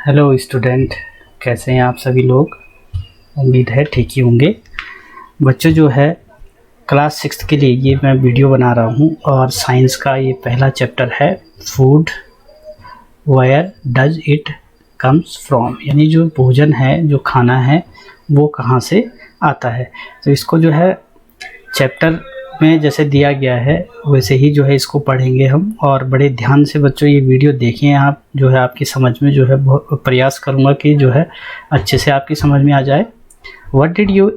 Hello student, कैसे हैं आप सभी लोग। उम्मीद है ठीक ही होंगे। बच्चों जो है क्लास 6 के लिए ये मैं वीडियो बना रहा हूँ और साइंस का ये पहला चैप्टर है food, where does it comes from, यानी जो भोजन है, जो खाना है, वो कहाँ से आता है। तो इसको जो है चैप्टर में जैसे दिया गया है वैसे ही जो है इसको पढ़ेंगे हम, और बड़े ध्यान से बच्चों ये वीडियो देखें आप, जो है आपकी समझ में जो है बहुत प्रयास करूँगा कि जो है अच्छे से आपकी समझ में आ जाए। What did you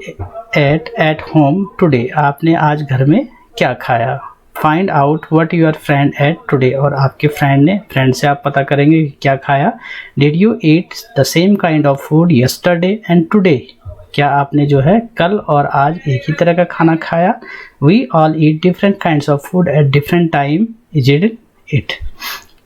at home today, आपने आज घर में क्या खाया। Find out what your friend at today, और आपके फ्रेंड से आप पता करेंगे कि क्या खाया। Did you eat the same kind of food yesterday and today, क्या आपने जो है कल और आज एक ही तरह का खाना खाया। We all eat different kinds of food at different time, is it.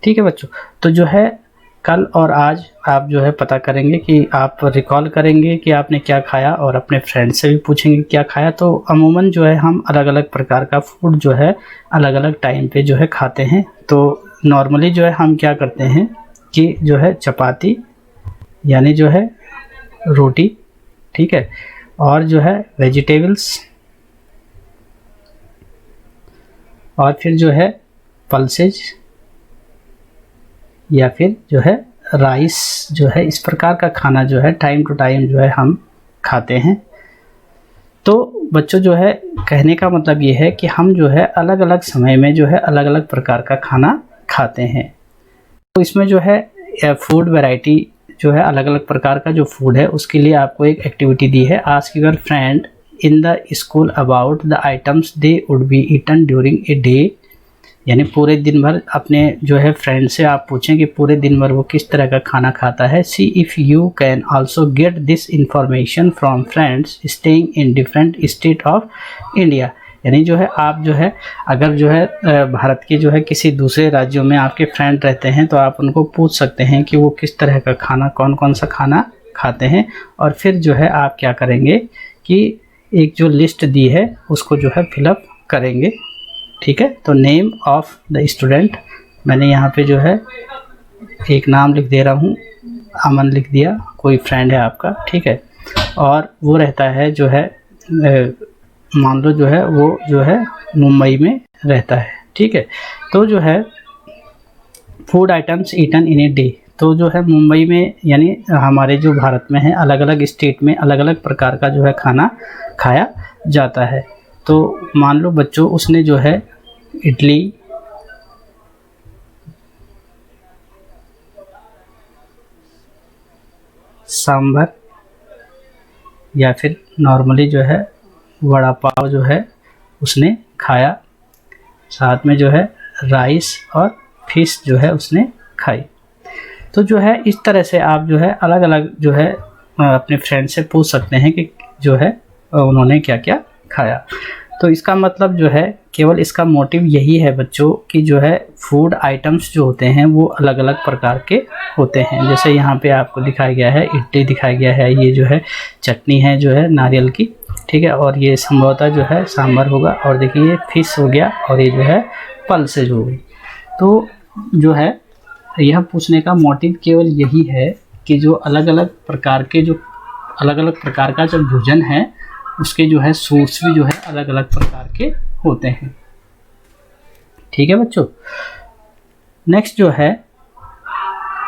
ठीक है बच्चों, तो जो है कल और आज आप जो है पता करेंगे कि आप रिकॉल करेंगे कि आपने क्या खाया, और अपने फ्रेंड से भी पूछेंगे क्या खाया। तो अमूमन जो है हम अलग अलग प्रकार का फूड जो है अलग अलग टाइम पे जो है खाते हैं। तो नॉर्मली जो है हम क्या करते हैं कि जो है चपाती, यानी जो है रोटी, ठीक है, और जो है वेजिटेबल्स, और फिर जो है पल्सेज, या फिर जो है राइस, जो है इस प्रकार का खाना जो है टाइम टू टाइम जो है हम खाते हैं। तो बच्चों जो है कहने का मतलब ये है कि हम जो है अलग अलग समय में जो है अलग अलग प्रकार का खाना खाते हैं। तो इसमें जो है फूड वैरायटी जो है अलग अलग प्रकार का जो फूड है उसके लिए आपको एक एक्टिविटी दी है। Ask your friend in the school about the items they would be eaten during a day, यानी पूरे दिन भर अपने जो है फ्रेंड से आप पूछें कि पूरे दिन भर वो किस तरह का खाना खाता है। सी if you can also get this information from friends staying in different state of India, यानी जो है आप जो है अगर जो है भारत के जो है किसी दूसरे राज्यों में आपके फ्रेंड रहते हैं तो आप उनको पूछ सकते हैं कि वो किस तरह का खाना, कौन कौन सा खाना खाते हैं। और फिर जो है आप क्या करेंगे कि एक जो लिस्ट दी है उसको जो है फिलअप करेंगे। ठीक है, तो नेम ऑफ द स्टूडेंट, मैंने यहाँ पे जो है एक नाम लिख दे रहा हूँ, अमन लिख दिया, कोई फ्रेंड है आपका, ठीक है, और वो रहता है जो है मान लो जो है वो जो है मुंबई में रहता है। ठीक है, तो जो है food items eaten in a day, तो जो है मुंबई में यानी हमारे जो भारत में है अलग अलग स्टेट में अलग अलग प्रकार का जो है खाना खाया जाता है। तो मान लो बच्चों उसने जो है इडली, सांभर, या फिर नॉर्मली जो है वड़ा पाव जो है उसने खाया, साथ में जो है राइस और फिश जो है उसने खाई। तो जो है इस तरह से आप जो है अलग अलग जो है अपने फ्रेंड से पूछ सकते हैं कि जो है उन्होंने क्या क्या खाया। तो इसका मतलब जो है केवल इसका मोटिव यही है बच्चों कि जो है फूड आइटम्स जो होते हैं वो अलग अलग प्रकार के होते हैं। जैसे यहाँ पे आपको दिखाया गया है इडली दिखाया गया है, ये जो है चटनी है जो है नारियल की, ठीक है, और ये संभवतः जो है सांभर होगा, और देखिए ये फिश हो गया, और ये जो है पल्सेज हो गई। तो जो है यह पूछने का मोटिव केवल यही है कि जो अलग अलग प्रकार के जो अलग अलग प्रकार का जो भोजन है उसके जो है सोर्स भी जो है अलग अलग प्रकार के होते हैं। ठीक है बच्चों, नेक्स्ट जो है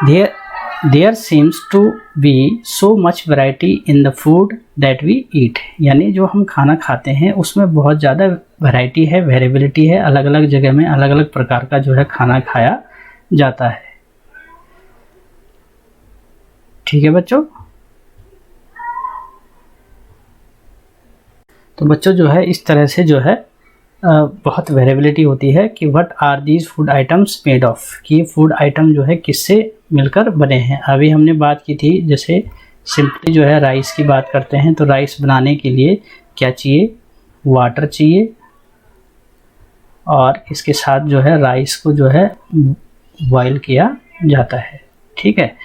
there seems to be so much variety in the food that we eat, यानी जो हम खाना खाते हैं उसमें बहुत ज़्यादा वैरायटी है, वेरिएबिलिटी है, अलग अलग जगह में अलग अलग प्रकार का जो है खाना खाया जाता है। ठीक है बच्चों, तो बच्चों जो है इस तरह से जो है बहुत वेरिएबिलिटी होती है कि what are these food items made of, कि ये फूड आइटम जो है किससे मिलकर बने हैं। अभी हमने बात की थी जैसे सिंपली जो है राइस की बात करते हैं तो राइस बनाने के लिए क्या चाहिए, वाटर चाहिए, और इसके साथ जो है राइस को जो है बॉईल किया जाता है। ठीक है,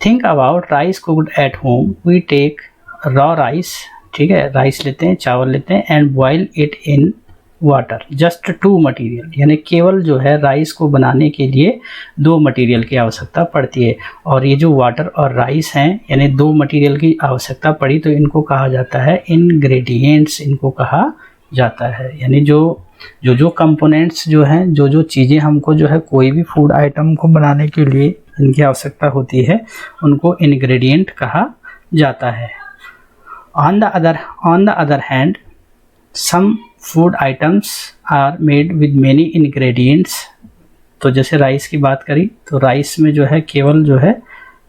think about rice cooked at home, we take raw rice, ठीक है, राइस लेते हैं, चावल लेते हैं, and boil it in water, just 2 material, यानी केवल जो है राइस को बनाने के लिए 2 मटेरियल की आवश्यकता पड़ती है। और ये जो वाटर और राइस हैं, यानी 2 मटेरियल की आवश्यकता पड़ी, तो इनको कहा जाता है इंग्रेडिएंट्स, इनको कहा जाता है। यानी जो कंपोनेंट्स जो हैं, जो चीज़ें हमको जो है कोई भी फूड आइटम को बनाने के लिए इनकी आवश्यकता होती है, उनको इंग्रेडिएंट कहा जाता है। On the other hand some food items are made with many ingredients. तो जैसे राइस की बात करी, तो राइस में जो है केवल जो है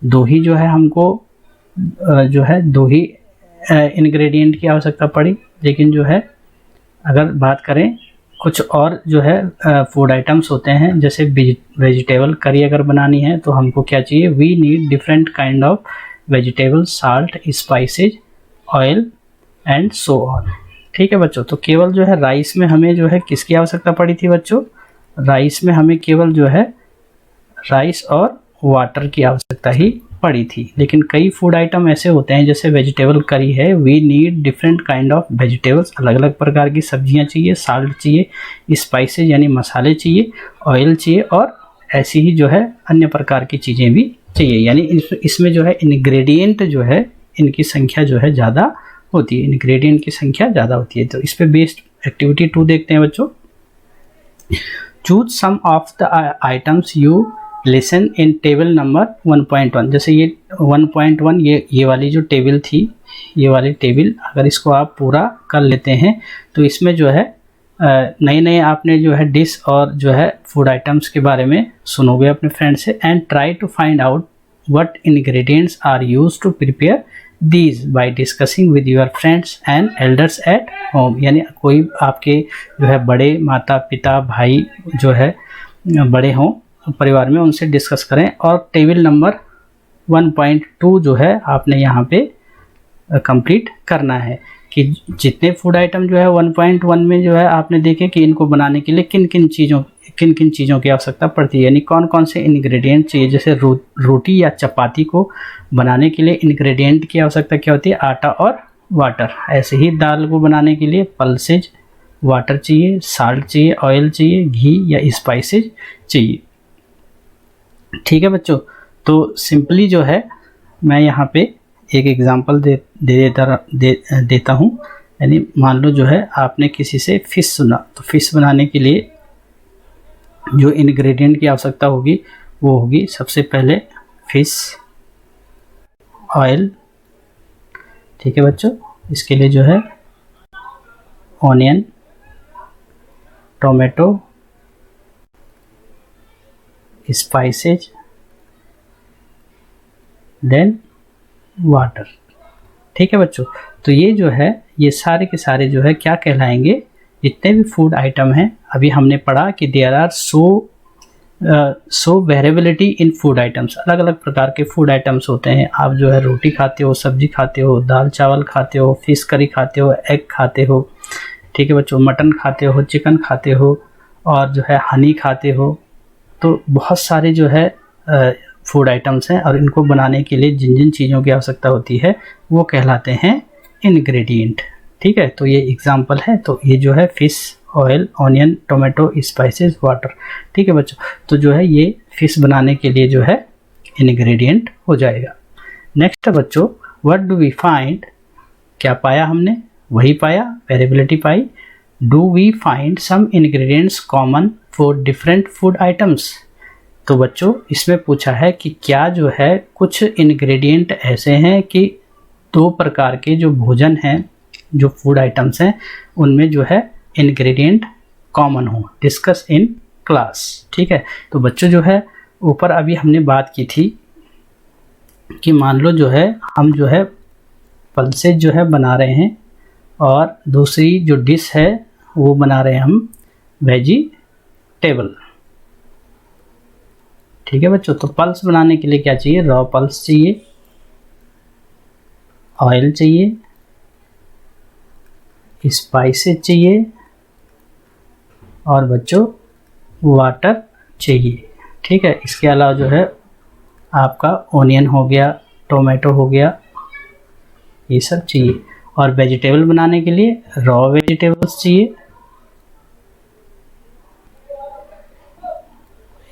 2 ही जो है हमको जो है 2 ही इंग्रेडिएंट की आवश्यकता पड़ी। लेकिन जो है अगर बात करें कुछ और जो है फूड आइटम्स होते हैं, जैसे वेजिटेबल करी अगर बनानी है तो हमको क्या चाहिए, we need different kind of vegetable, salt, spices, oil and so on. ठीक है बच्चों, तो केवल जो है राइस में हमें जो है किसकी आवश्यकता पड़ी थी बच्चों, राइस में हमें केवल जो है राइस और वाटर की आवश्यकता ही पड़ी थी। लेकिन कई फूड आइटम ऐसे होते हैं, जैसे वेजिटेबल करी है, we need different kind of vegetables, अलग अलग प्रकार की सब्जियां चाहिए, साल्ट चाहिए, स्पाइसेस यानी मसाले चाहिए, ऑयल चाहिए, और ऐसी ही जो है अन्य प्रकार की चीज़ें भी चाहिए। यानी इसमें जो है इंग्रेडिएंट जो है इनकी संख्या जो है ज़्यादा होती है, इंग्रेडिएंट की संख्या ज़्यादा होती है। तो इस पे बेस्ड एक्टिविटी 2 देखते हैं बच्चों। Choose some of the items you listen in table number 1.1। जैसे ये 1.1 ये वाली जो टेबल थी, ये वाली टेबल अगर इसको आप पूरा कर लेते हैं तो इसमें जो है नए आपने जो है डिश और जो है फूड आइटम्स के बारे में सुनोगे अपने फ्रेंड से, and try to find out what ingredients are used to prepare these by discussing with your friends and elders at home. यानी कोई आपके जो है बड़े माता पिता भाई जो है बड़े हों परिवार में, उनसे डिस्कस करें। और टेबल नंबर 1.2 जो है आपने यहाँ पे कंप्लीट करना है कि जितने फूड आइटम जो है 1.1 में जो है आपने देखे कि इनको बनाने के लिए किन किन चीज़ों की आवश्यकता पड़ती है, यानी कौन कौन से इंग्रेडिएंट चाहिए। जैसे रोटी या चपाती को बनाने के लिए इंग्रेडिएंट की आवश्यकता क्या होती है, आटा और वाटर। ऐसे ही दाल को बनाने के लिए पल्सेज, वाटर चाहिए, साल्ट चाहिए, ऑयल चाहिए, घी या स्पाइसेज चाहिए। ठीक है बच्चों, तो सिंपली जो है मैं यहाँ पे एक एग्जांपल देता हूँ। यानी मान लो जो है आपने किसी से फ़िश सुना, तो फ़िश बनाने के लिए जो इंग्रेडिएंट की आवश्यकता होगी वो होगी सबसे पहले फ़िश, ऑयल। ठीक है बच्चों, इसके लिए जो है onion, tomato, spices, then water. ठीक है बच्चों, तो ये जो है ये सारे के सारे जो है क्या कहलाएंगे, जितने भी फूड आइटम हैं। अभी हमने पढ़ा कि there are so variability in food items, अलग अलग प्रकार के फूड आइटम्स होते हैं। आप जो है रोटी खाते हो, सब्जी खाते हो, दाल चावल खाते हो, फिश करी खाते हो, एग खाते हो। ठीक है बच्चों, मटन खाते हो, चिकन खाते हो, और जो है हनी खाते हो। तो बहुत सारे जो है फूड आइटम्स हैं, और इनको बनाने के लिए जिन जिन चीज़ों की आवश्यकता होती है वो कहलाते हैं इंग्रेडिएंट। ठीक है, तो ये एग्जांपल है। तो ये जो है fish, oil, onion, tomato, spices, water. ठीक है बच्चों, तो जो है ये फ़िश बनाने के लिए जो है इंग्रेडिएंट हो जाएगा। नेक्स्ट है बच्चों, व्हाट डू वी फाइंड, क्या पाया हमने, वही पाया, वेरिएबिलिटी पाई। Do we find some ingredients common for different food items. तो बच्चों इसमें पूछा है कि क्या जो है कुछ इंग्रेडिएंट ऐसे हैं कि 2 प्रकार के जो भोजन हैं, जो फूड आइटम्स हैं, उनमें जो है इंग्रेडिएंट कॉमन हो। Discuss in class. ठीक है, तो बच्चों जो है ऊपर अभी हमने बात की थी कि मान लो जो है हम जो है पल्सेज जो है बना रहे हैं, और दूसरी जो डिश है वो बना रहे हैं हम वेजिटेबल। ठीक है बच्चों, तो पल्स बनाने के लिए क्या चाहिए, रॉ पल्स चाहिए, ऑयल चाहिए, स्पाइसेस चाहिए, और बच्चों वाटर चाहिए। ठीक है, इसके अलावा जो है आपका ऑनियन हो गया, टोमेटो हो गया, ये सब चाहिए। और वेजिटेबल बनाने के लिए रॉ वेजिटेबल्स चाहिए,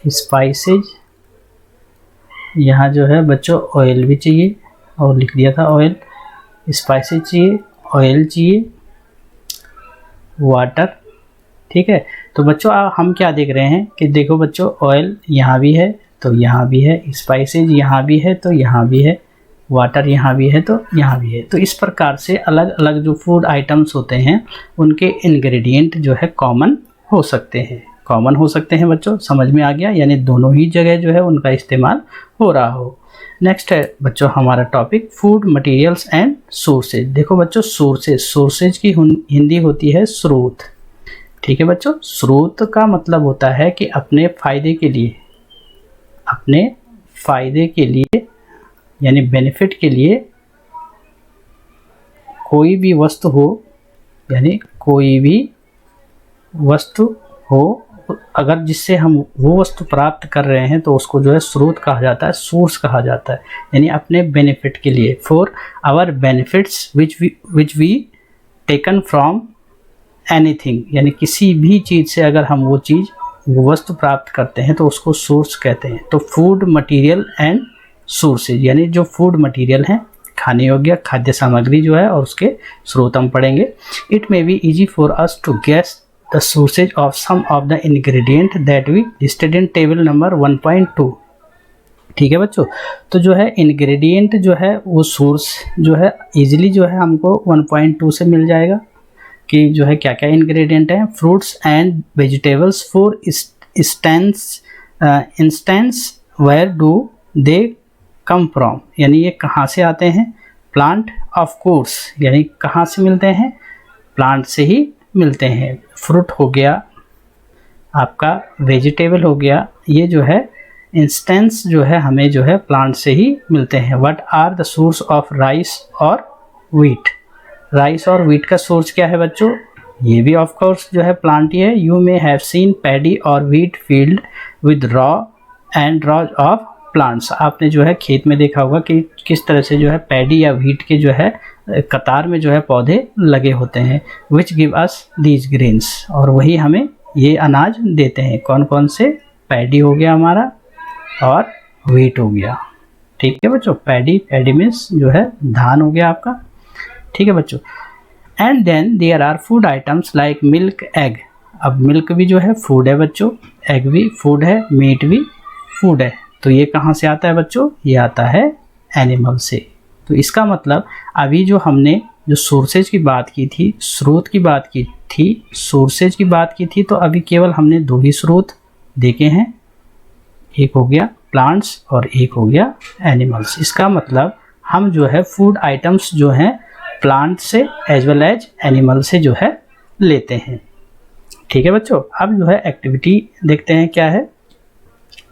स्पाइसेज, यहाँ जो है बच्चों ऑयल भी चाहिए और लिख दिया था ऑयल, स्पाइसेज चाहिए, ऑयल चाहिए, वाटर। ठीक है, तो बच्चों हम क्या देख रहे हैं कि देखो बच्चों ऑयल यहाँ भी है तो यहाँ भी है, स्पाइसेज यहाँ भी है तो यहाँ भी है, वाटर यहाँ भी है तो यहाँ भी है। तो इस प्रकार से अलग अलग जो फूड आइटम्स होते हैं उनके इंग्रेडिएंट जो है कॉमन हो सकते हैं बच्चों, समझ में आ गया, यानी दोनों ही जगह जो है उनका इस्तेमाल हो रहा हो। नेक्स्ट है बच्चों हमारा topic food materials and sources. देखो बच्चों सोर्सेज की हिंदी होती है स्रोत। ठीक है बच्चों, स्रोत का मतलब होता है कि अपने फ़ायदे के लिए यानी बेनिफिट के लिए कोई भी वस्तु हो, अगर जिससे हम वो वस्तु प्राप्त कर रहे हैं तो उसको जो है स्रोत कहा जाता है, सोर्स कहा जाता है, यानी अपने बेनिफिट के लिए। For our benefits which we taken from anything, यानी किसी भी चीज़ से अगर हम वो वस्तु प्राप्त करते हैं तो उसको सोर्स कहते हैं। तो फूड मटेरियल एंड सोर्सेज, यानी जो फूड मटेरियल हैं खाने योग्य खाद्य सामग्री जो है और उसके स्रोत हम पढ़ेंगे। It may be easy for us to guess the sources of some of the ingredient that we listed in table number 1.2। ठीक है बच्चों, तो जो है इंग्रेडिएंट जो है वो सोर्स जो है इजीली जो है हमको 1.2 से मिल जाएगा कि जो है क्या क्या इंग्रेडिएंट हैं। Fruits and vegetables for instance where do they come from, यानी ये कहाँ से आते हैं, प्लांट ऑफ कोर्स, यानी कहाँ से मिलते हैं, प्लांट से ही मिलते हैं। फ्रूट हो गया आपका, वेजिटेबल हो गया, ये जो है इंस्टेंस जो है हमें जो है प्लांट से ही मिलते हैं। What are the source of rice और वीट, राइस और वीट का सोर्स क्या है बच्चों, ये भी ऑफ कोर्स जो है प्लांट ही है। You may have seen paddy और wheat field with row and rows of plants, आपने जो है खेत में देखा होगा कि किस तरह से जो है पैडी या व्हीट के जो है कतार में जो है पौधे लगे होते हैं। विच गिव अस दीज ग्रेन्स, और वही हमें ये अनाज देते हैं। कौन कौन से, पैडी हो गया हमारा और व्हीट हो गया। ठीक है बच्चों, पैडी मीन्स जो है धान हो गया आपका। ठीक है बच्चों, and then there are food items like milk, egg. अब मिल्क भी जो है फूड है बच्चों, एग भी फूड है, मीट भी फूड है। तो ये कहाँ से आता है बच्चों, ये आता है एनिमल से। तो इसका मतलब अभी जो हमने जो सोर्सेज की बात की थी, स्रोत की बात की थी, सोर्सेज की बात की थी, तो अभी केवल हमने दो ही स्रोत देखे हैं, एक हो गया प्लांट्स और एक हो गया एनिमल्स। इसका मतलब हम जो है फूड आइटम्स जो हैं प्लांट से एज वेल एज एनिमल से जो है लेते हैं। ठीक है बच्चों, अब जो है एक्टिविटी देखते हैं क्या है।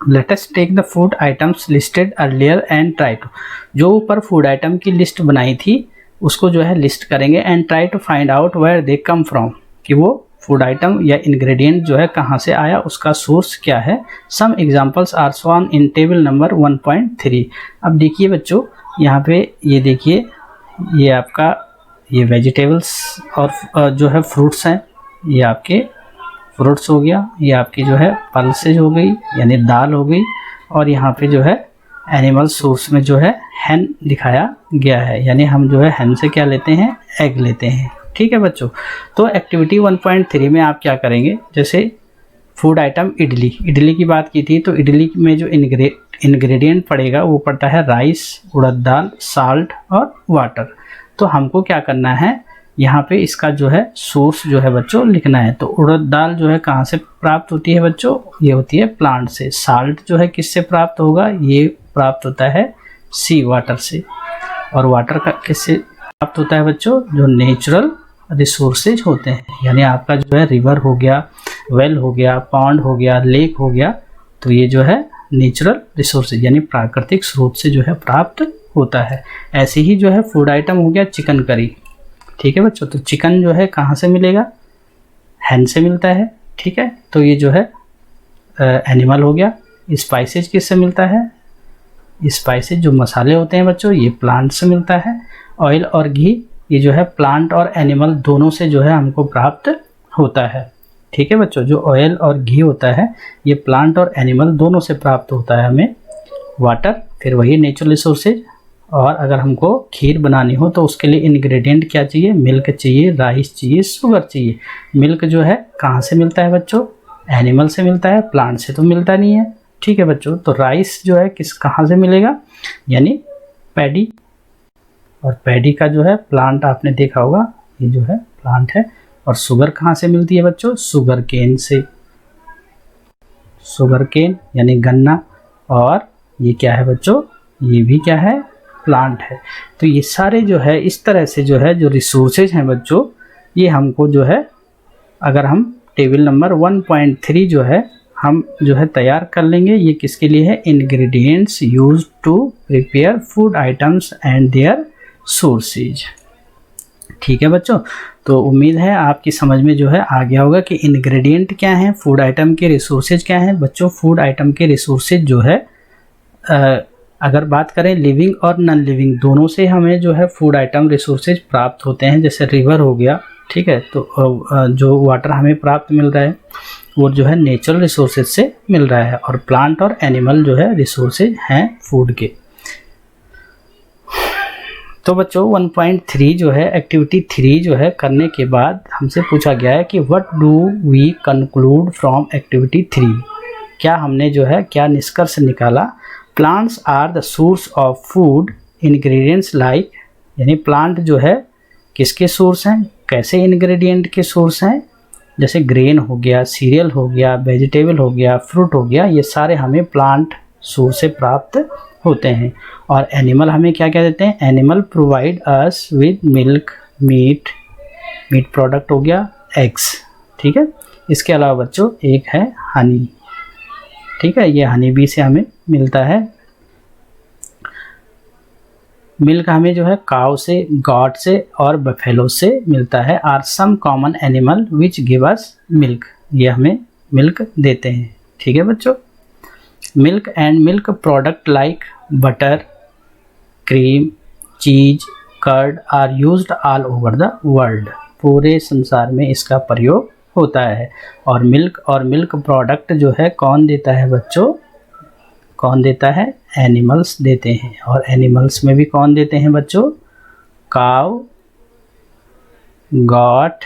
Let us take the food items listed earlier and try to, जो ऊपर फूड आइटम की लिस्ट बनाई थी उसको जो है लिस्ट करेंगे and try to find out where they come from, कि वो फूड आइटम या इंग्रेडिएंट जो है कहाँ से आया, उसका सोर्स क्या है। Some examples are shown in table number 1.3। अब देखिए बच्चों यहाँ पे ये देखिए, ये आपका ये वेजिटेबल्स और जो है फ्रूट्स हैं, ये आपके फ्रूट्स हो गया, ये आपकी जो है पल्सेज हो गई यानी दाल हो गई, और यहाँ पे जो है एनिमल सोर्स में जो है हैन दिखाया गया है, यानी हम जो है हैन से क्या लेते हैं, एग लेते हैं। ठीक है बच्चों, तो एक्टिविटी 1.3 में आप क्या करेंगे, जैसे फूड आइटम इडली की बात की थी, तो इडली में जो इंग्रेडिएंट पड़ेगा वो पड़ता है राइस, उड़द दाल, साल्ट और वाटर। तो हमको क्या करना है, यहाँ पे इसका जो है सोर्स जो है बच्चों लिखना है। तो उड़द दाल जो है कहाँ से प्राप्त होती है बच्चों, ये होती है प्लांट से। साल्ट जो है किससे प्राप्त होगा, ये प्राप्त होता है सी वाटर से। और वाटर का किससे प्राप्त होता है बच्चों, जो नेचुरल रिसोर्सेज होते हैं, यानी आपका जो है रिवर हो गया, वेल हो गया, पॉन्ड हो गया, लेक हो गया, तो ये जो है नेचुरल रिसोर्सेज यानी प्राकृतिक स्रोत से जो है प्राप्त होता है। ऐसे ही जो है फूड आइटम हो गया चिकन करी। ठीक है बच्चों, तो चिकन जो है कहाँ से मिलेगा, हैन से मिलता है। ठीक है, तो ये जो है एनिमल हो गया। स्पाइसेज किससे मिलता है, स्पाइसेज जो मसाले होते हैं बच्चों ये प्लांट से मिलता है। ऑयल और घी ये जो है प्लांट और एनिमल दोनों से जो है हमको प्राप्त होता है। ठीक है बच्चों, जो ऑयल और घी होता है ये प्लांट और एनिमल दोनों से प्राप्त होता है हमें। वाटर, फिर वही नेचुरल रिसोर्सेज। और अगर हमको खीर बनानी हो तो उसके लिए इंग्रेडिएंट क्या चाहिए, मिल्क चाहिए, राइस चाहिए, शुगर चाहिए। मिल्क जो है कहाँ से मिलता है बच्चों, एनिमल से मिलता है, प्लांट से तो मिलता नहीं है। ठीक है बच्चों, तो राइस जो है कहाँ से मिलेगा, यानी पैडी, और पैडी का जो है प्लांट आपने देखा होगा, ये जो है प्लांट है। और शुगर कहाँ से मिलती है बच्चों, शुगर केन से, शुगर केन यानी गन्ना। और ये क्या है बच्चों, ये भी क्या है, प्लांट है। तो ये सारे जो है इस तरह से जो है जो रिसोर्सेज हैं बच्चों, ये हमको जो है, अगर हम टेबल नंबर 1.3 जो है हम जो है तैयार कर लेंगे। ये किसके लिए है, ingredients used to prepare food items and their sources. ठीक है बच्चों, तो उम्मीद है आपकी समझ में जो है आ गया होगा कि इंग्रेडिएंट क्या हैं, फूड आइटम के रिसोर्सेज क्या हैं। बच्चों फूड आइटम के रिसोर्सेज जो है अगर बात करें लिविंग और नॉन लिविंग दोनों से हमें जो है फूड आइटम रिसोर्सेज प्राप्त होते हैं। जैसे रिवर हो गया, ठीक है, तो जो वाटर हमें प्राप्त मिल रहा है वो जो है नेचुरल रिसोर्सेज से मिल रहा है। और प्लांट और एनिमल जो है रिसोर्सेज हैं फूड के। तो बच्चों 1.3 जो है एक्टिविटी 3 जो है करने के बाद हमसे पूछा गया है कि what do we conclude from activity 3। क्या हमने जो है क्या निष्कर्ष निकाला, plants are the source of food ingredients like, यानी प्लांट जो है किसके सोर्स हैं, कैसे इंग्रेडिएंट के सोर्स हैं, जैसे ग्रेन हो गया, सीरियल हो गया, वेजिटेबल हो गया, फ्रूट हो गया, ये सारे हमें प्लांट सोर्स से प्राप्त होते हैं। और एनिमल हमें क्या क्या देते हैं, animal provide us with milk, meat product हो गया, एग्स। ठीक है, इसके अलावा बच्चों एक है हनी। ठीक है, ये हनी बी से हमें मिलता है। मिल्क हमें जो है काउ से, गॉट से और बफेलो से मिलता है। Are some common animal which give us milk, ये हमें मिल्क देते हैं। ठीक है बच्चों, milk and milk product like butter, cream, cheese, curd are used all over the world, पूरे संसार में इसका प्रयोग होता है। और मिल्क प्रोडक्ट जो है कौन देता है बच्चों, कौन देता है, एनिमल्स देते हैं। और एनिमल्स में भी कौन देते हैं बच्चों, काउ, गॉट,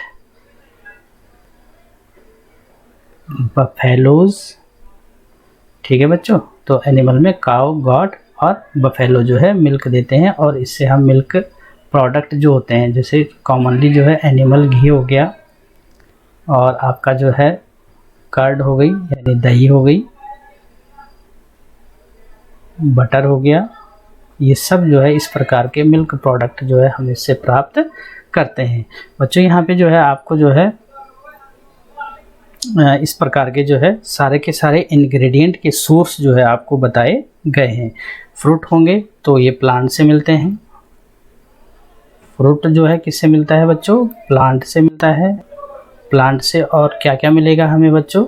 बफेलोज। ठीक है बच्चों, तो एनिमल में काउ, गॉट और बफेलो जो है मिल्क देते हैं। और इससे हम मिल्क प्रोडक्ट जो होते हैं, जैसे कॉमनली जो है एनिमल घी हो गया, और आपका जो है कर्ड हो गई यानी दही हो गई, बटर हो गया, ये सब जो है इस प्रकार के मिल्क प्रोडक्ट जो है हम इससे प्राप्त करते हैं। बच्चों यहाँ पे जो है आपको जो है इस प्रकार के जो है सारे के सारे इंग्रेडिएंट के सोर्स जो है आपको बताए गए हैं। फ्रूट होंगे तो ये प्लांट से मिलते हैं। फ्रूट जो है किससे मिलता है बच्चों, प्लांट से मिलता है। प्लांट से और क्या क्या मिलेगा हमें बच्चों,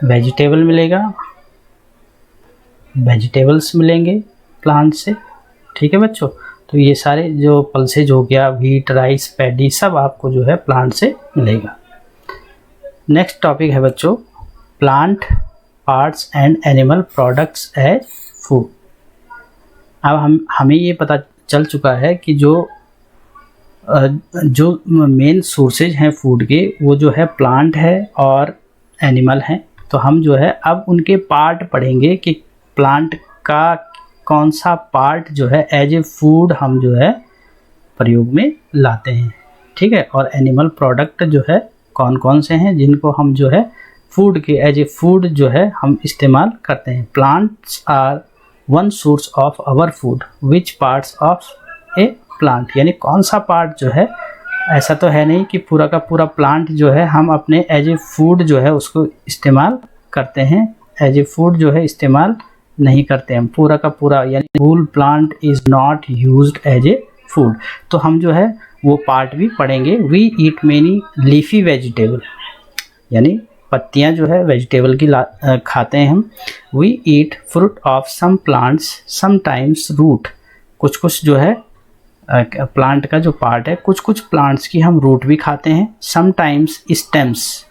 वेजिटेबल मिलेगा, वेजिटेबल्स मिलेंगे प्लांट से। ठीक है बच्चों, तो ये सारे जो पल्सेज हो गया, व्हीट, राइस, पैडी, सब आपको जो है प्लांट से मिलेगा। नेक्स्ट टॉपिक है बच्चों plant parts and animal products as food. अब हमें ये पता चल चुका है कि जो मेन सोर्सेज हैं फूड के वो जो है प्लांट है और एनिमल हैं। तो हम जो है अब उनके पार्ट पढ़ेंगे कि प्लांट का कौन सा पार्ट जो है एज ए फूड हम जो है प्रयोग में लाते हैं। ठीक है, और एनिमल प्रोडक्ट जो है कौन कौन से हैं जिनको हम जो है फूड के एज ए फूड जो है हम इस्तेमाल करते हैं। Plants are one source of our food, which parts of a plant, यानी कौन सा पार्ट जो है, ऐसा तो है नहीं कि पूरा का पूरा प्लांट जो है हम अपने एज ए फूड जो है उसको इस्तेमाल करते हैं। एज ए फूड जो है इस्तेमाल नहीं करते हम पूरा का पूरा, यानी whole plant is not used as a food. तो हम जो है वो पार्ट भी पढ़ेंगे। We eat many leafy vegetable, यानी पत्तियां जो है वेजिटेबल की खाते हैं हम। We eat fruit of some plants sometimes root, कुछ कुछ जो है प्लांट का जो पार्ट है, कुछ कुछ प्लांट्स की हम रूट भी खाते हैं। समटाइम्स स्टेम्स,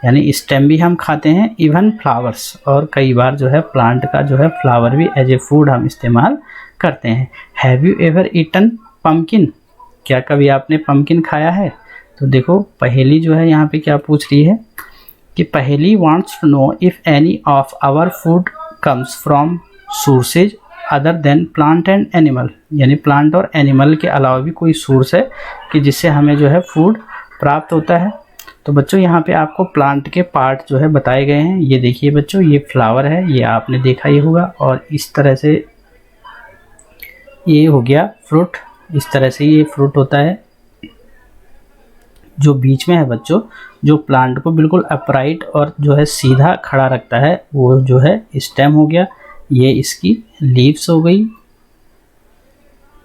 यानी स्टेम भी हम खाते हैं, इवन फ्लावर्स, और कई बार जो है प्लांट का जो है फ्लावर भी एज ए फूड हम इस्तेमाल करते हैं। Have you ever eaten pumpkin? क्या कभी आपने पम्पकिन खाया है? तो देखो पहेली जो है यहाँ पे क्या पूछ रही है कि Paheli wants to know if any of our food comes from sources other than plant and animal, यानी प्लांट और एनिमल के अलावा भी कोई सोर्स है कि जिससे हमें जो है फूड प्राप्त होता है। तो बच्चों यहाँ पे आपको प्लांट के पार्ट जो है बताए गए हैं। ये देखिए बच्चों, ये फ्लावर है, ये आपने देखा ही होगा, और इस तरह से ये हो गया फ्रूट, इस तरह से ये फ्रूट होता है। जो बीच में है बच्चों, जो प्लांट को बिल्कुल अपराइट और जो है सीधा खड़ा रखता है, वो जो है स्टेम हो गया। ये इसकी लीव्स हो गई।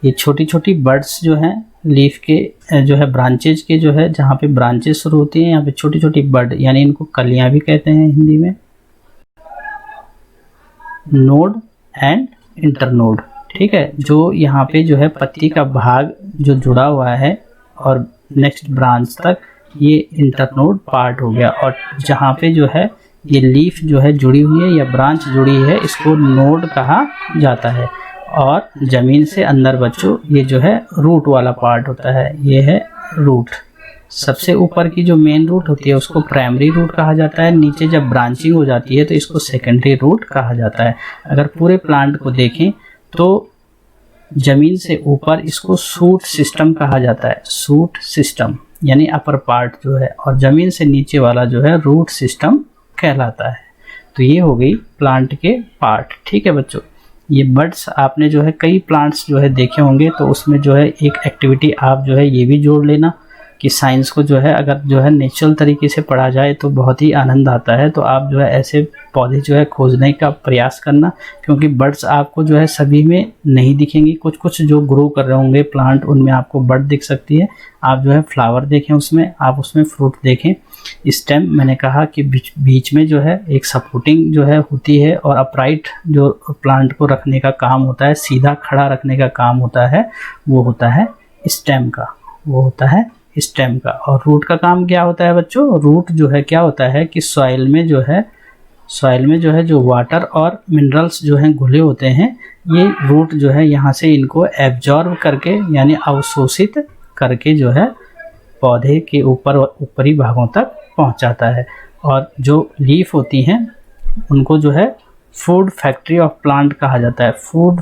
ये छोटी छोटी बड्स जो हैं लीफ के जो है ब्रांचेज के जो है, जहाँ पे ब्रांचेस शुरू होती हैं यहाँ पे छोटी छोटी बड, यानी इनको कलियाँ भी कहते हैं हिंदी में। नोड एंड इंटरनोड, ठीक है, जो यहाँ पे जो है पत्ती का भाग जो जुड़ा हुआ है और नेक्स्ट ब्रांच तक, ये इंटरनोड पार्ट हो गया। और जहाँ पे जो है ये लीफ जो है जुड़ी हुई है या ब्रांच जुड़ी है, इसको नोड कहा जाता है। और ज़मीन से अंदर बच्चों ये जो है रूट वाला पार्ट होता है, ये है रूट। सबसे ऊपर की जो मेन रूट होती है उसको प्राइमरी रूट कहा जाता है। नीचे जब ब्रांचिंग हो जाती है तो इसको सेकेंडरी रूट कहा जाता है। अगर पूरे प्लांट को देखें तो ज़मीन से ऊपर इसको शूट सिस्टम कहा जाता है, शूट सिस्टम यानी अपर पार्ट जो है, और ज़मीन से नीचे वाला जो है रूट सिस्टम कहलाता है। तो ये हो गई प्लांट के पार्ट, ठीक है बच्चों। ये बड्स आपने जो है कई प्लांट्स जो है देखे होंगे, तो उसमें जो है एक एक्टिविटी आप जो है ये भी जोड़ लेना कि साइंस को जो है अगर जो है नेचुरल तरीके से पढ़ा जाए तो बहुत ही आनंद आता है। तो आप जो है ऐसे पौधे जो है खोजने का प्रयास करना, क्योंकि बड्स आपको जो है सभी में नहीं दिखेंगी। कुछ कुछ जो ग्रो कर रहे होंगे प्लांट उनमें आपको बड दिख सकती है। आप जो है फ्लावर देखें उसमें, आप उसमें फ्रूट देखें। स्टेम मैंने कहा कि बीच में जो है एक सपोर्टिंग जो है होती है, और अपराइट जो प्लांट को रखने का काम होता है, सीधा खड़ा रखने का काम होता है, वो होता है स्टेम का, वो होता है स्टेम का। और रूट का काम क्या होता है बच्चों? रूट जो है क्या होता है कि सॉइल में जो है जो वाटर और मिनरल्स जो हैं घुले होते हैं, ये रूट जो है यहाँ से इनको एब्जॉर्ब करके यानी अवशोषित करके जो है पौधे के ऊपरी भागों तक पहुँचाता है। और जो लीफ होती हैं उनको जो है फूड फैक्ट्री ऑफ प्लांट कहा जाता है, फूड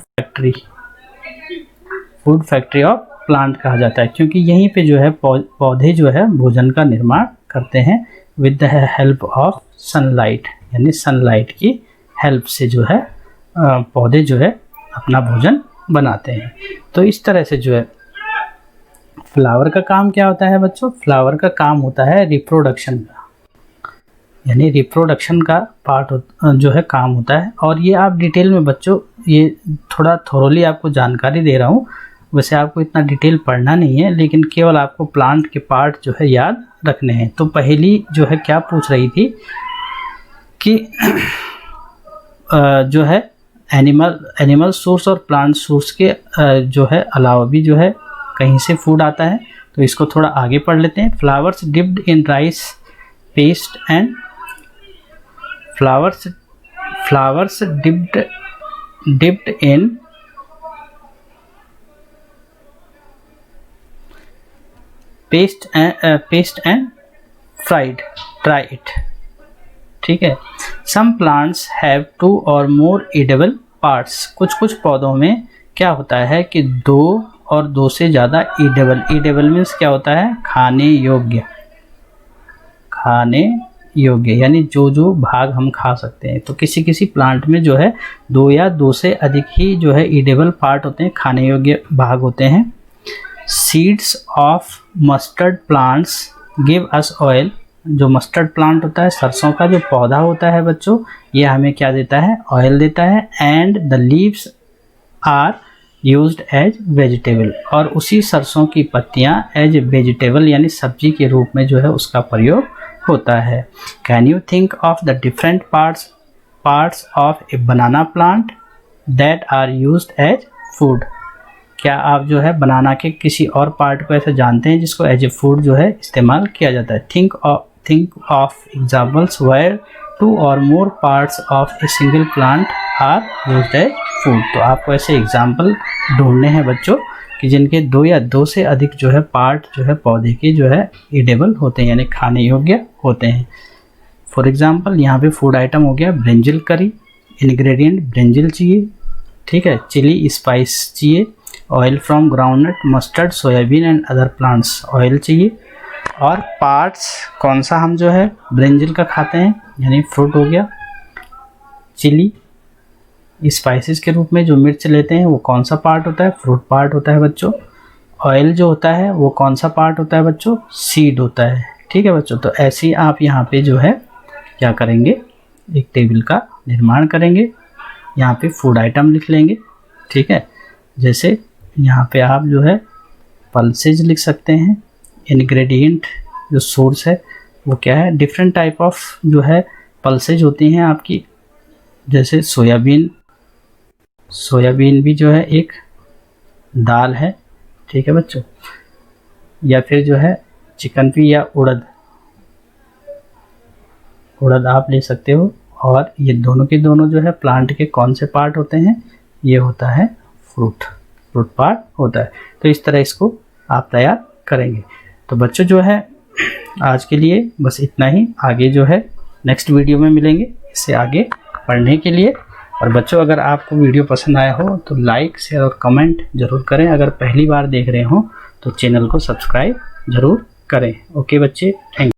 फैक्ट्री ऑफ प्लांट कहा जाता है, क्योंकि यहीं पे जो है पौधे जो है भोजन का निर्माण करते हैं with the help of sunlight, यानी सनलाइट की हेल्प से जो है पौधे जो है अपना भोजन बनाते हैं। तो इस तरह से जो है फ्लावर का काम क्या होता है बच्चों? फ्लावर का काम होता है रिप्रोडक्शन का, यानी रिप्रोडक्शन का पार्ट जो है काम होता है। और ये आप डिटेल में बच्चों, ये थोड़ा थोरोली आपको जानकारी दे रहा हूँ, वैसे आपको इतना डिटेल पढ़ना नहीं है, लेकिन केवल आपको प्लांट के पार्ट जो है याद रखने हैं। तो पहली जो है क्या पूछ रही थी कि जो है एनिमल सोर्स और प्लांट सोर्स के जो है अलावा भी जो है कहीं से फूड आता है। तो इसको थोड़ा आगे पढ़ लेते हैं। Flowers dipped in rice paste and flowers dipped in paste and fried it, ठीक है। सम प्लांट्स हैव 2 और मोर एडिबल पार्ट्स। कुछ कुछ पौधों में क्या होता है कि 2 और 2 से ज़्यादा एडिबल मीन्स क्या होता है? खाने योग्य, यानी जो भाग हम खा सकते हैं। तो किसी किसी प्लांट में जो है 2 या 2 से अधिक ही जो है एडिबल पार्ट होते हैं, खाने योग्य भाग होते हैं। Seeds of mustard plants give us oil. जो मस्टर्ड प्लांट होता है, सरसों का जो पौधा होता है बच्चों, ये हमें क्या देता है? ऑयल देता है। And the leaves are used as vegetable, और उसी सरसों की पत्तियां एज वेजिटेबल यानी सब्जी के रूप में जो है उसका प्रयोग होता है। Can you think of the different parts of a banana plant that are used as food? क्या आप जो है बनाना के किसी और पार्ट को ऐसे जानते हैं जिसको एज ए फूड जो है इस्तेमाल किया जाता है? think of examples where 2 or more parts of a single plant are used as food। तो आपको ऐसे एग्जाम्पल ढूंढने हैं बच्चों कि जिनके 2 या 2 से अधिक जो है पार्ट जो है पौधे के जो है एडेबल होते हैं, यानी खाने योग्य होते हैं। फॉर एग्जांपल यहाँ पे फूड आइटम हो गया ब्रिंजल करी, इंग्रेडिएंट ब्रिंजल चाहिए, ठीक है, चिली स्पाइस चाहिए, oil from groundnut, mustard, soybean and other plants oil चाहिए। और पार्ट्स कौन सा हम जो है ब्रिंजल का खाते हैं, यानी फ्रूट हो गया, चिली स्पाइसेस के रूप में जो मिर्च लेते हैं वो कौन सा पार्ट होता है, फ्रूट पार्ट होता है बच्चों। ऑयल जो होता है वो कौन सा पार्ट होता है बच्चों, सीड होता है, ठीक है बच्चों। तो ऐसे ही आप यहाँ पे जो है क्या करेंगे, एक टेबल का निर्माण करेंगे, यहाँ पे फूड आइटम लिख लेंगे, ठीक है। जैसे यहाँ पे आप जो है पल्सेज लिख सकते हैं, इंग्रेडिएंट जो सोर्स है वो क्या है, डिफरेंट टाइप ऑफ जो है पल्सेज होती हैं आपकी, जैसे सोयाबीन भी जो है एक दाल है, ठीक है बच्चों। या फिर जो है चिकनपी या उड़द आप ले सकते हो। और ये दोनों के दोनों जो है प्लांट के कौन से पार्ट होते हैं, ये होता है फ्रूट पार्ट होता है। तो इस तरह इसको आप तैयार करेंगे। तो बच्चों जो है आज के लिए बस इतना ही, आगे जो है नेक्स्ट वीडियो में मिलेंगे इससे आगे पढ़ने के लिए। और बच्चों अगर आपको वीडियो पसंद आया हो तो लाइक शेयर और कमेंट ज़रूर करें। अगर पहली बार देख रहे हो तो चैनल को सब्सक्राइब ज़रूर करें। ओके बच्चे, थैंक यू।